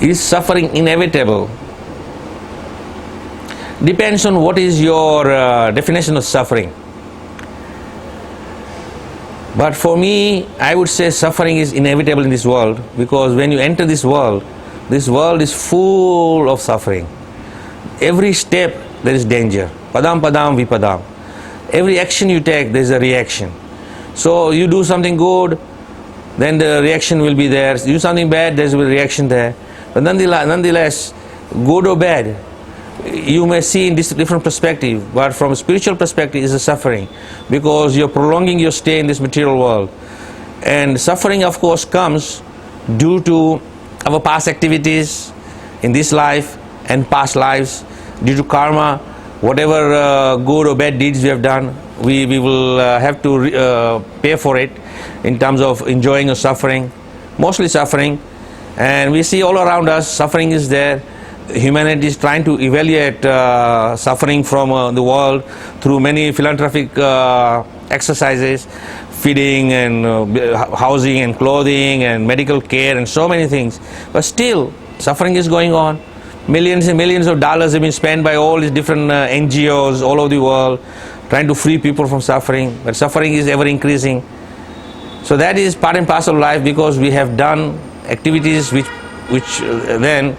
Is suffering inevitable? Depends on what is your definition of suffering. But for me, I would say suffering is inevitable in this world, because when you enter this world is full of suffering. Every step there is danger. Padam padam vipadam. Every action you take, there is a reaction. So you do something good, then the reaction will be there. You do something bad, there is a reaction there. But nonetheless, good or bad, you may see in this different perspective, but from a spiritual perspective is a suffering, because you're prolonging your stay in this material world. And suffering, of course, comes due to our past activities in this life and past lives, due to karma. Whatever good or bad deeds we have done, we will have to pay for it in terms of enjoying or suffering, mostly suffering. And we see all around us, suffering is there. Humanity is trying to evaluate suffering from the world through many philanthropic exercises, feeding and housing and clothing and medical care and so many things. But still, suffering is going on. Millions and millions of dollars have been spent by all these different NGOs all over the world trying to free people from suffering. But suffering is ever increasing. So that is part and parcel of life, because we have done activities which then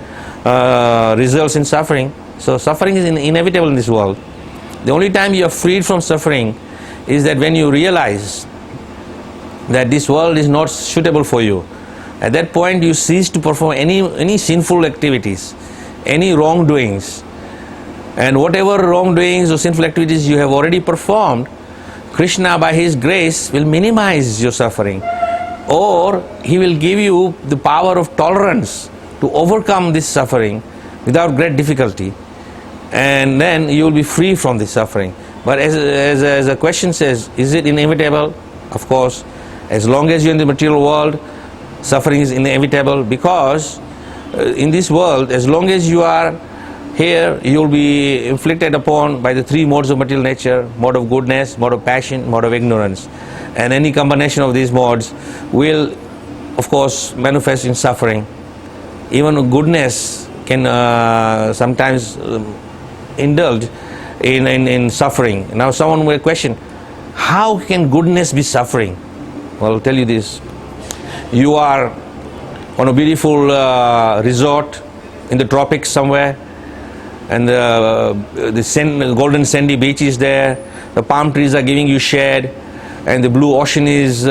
results in suffering. So suffering is inevitable in this world. The only time you are freed from suffering is that when you realize that this world is not suitable for you. At that point you cease to perform any sinful activities, any wrongdoings. And whatever wrongdoings or sinful activities you have already performed, Krishna by his grace will minimize your suffering, or he will give you the power of tolerance to overcome this suffering without great difficulty, and then you will be free from this suffering. But as a question says, is it inevitable? Of course, as long as you're in the material world, suffering is inevitable, because in this world, as long as you are here, you will be inflicted upon by the three modes of material nature: mode of goodness, mode of passion, mode of ignorance. And any combination of these modes will, of course, manifest in suffering. Even goodness can sometimes indulge in suffering. Now someone will question, how can goodness be suffering? Well, I'll tell you this. You are on a beautiful resort in the tropics somewhere, and the golden sandy beach is there, the palm trees are giving you shade, and the blue ocean is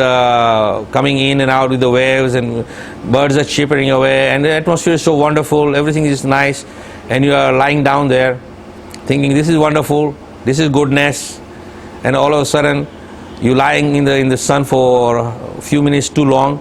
coming in and out with the waves, and birds are chirping away, and the atmosphere is so wonderful, everything is nice, and you are lying down there thinking this is wonderful, this is goodness, and all of a sudden you lying in the sun for a few minutes too long,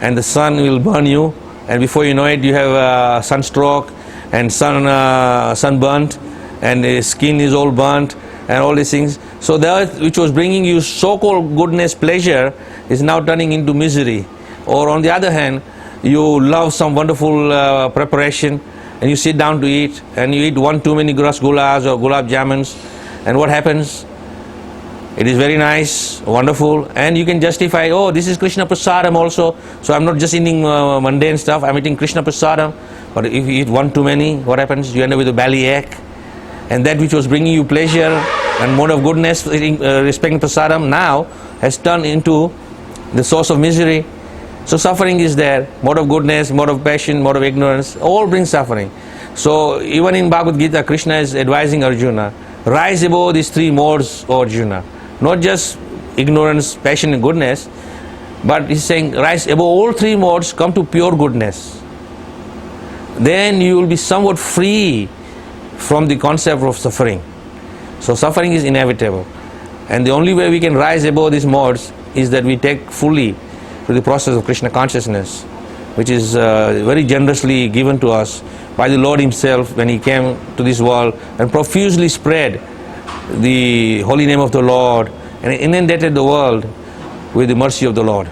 and the sun will burn you, and before you know it you have sunstroke and sunburnt, and the skin is all burnt and all these things. So the earth which was bringing you so-called goodness, pleasure, is now turning into misery. Or on the other hand, you love some wonderful preparation, and you sit down to eat, and you eat one too many rasgullas or gulab jamuns, and what happens? It is very nice, wonderful, and you can justify, oh, this is Krishna Prasadam also, so I'm not just eating mundane stuff, I'm eating Krishna Prasadam. But if you eat one too many, what happens? You end up with a belly ache, and that which was bringing you pleasure and mode of goodness, respecting Prasadam, now has turned into the source of misery. So suffering is there. Mode of goodness, mode of passion, mode of ignorance, all bring suffering. So even in Bhagavad Gita, Krishna is advising Arjuna, rise above these three modes, O Arjuna. Not just ignorance, passion and goodness, but he's saying rise above all three modes, come to pure goodness. Then you will be somewhat free from the concept of suffering. So suffering is inevitable, and the only way we can rise above these modes is that we take fully to the process of Krishna consciousness, which is very generously given to us by the Lord himself when he came to this world and profusely spread the holy name of the Lord and inundated the world with the mercy of the Lord.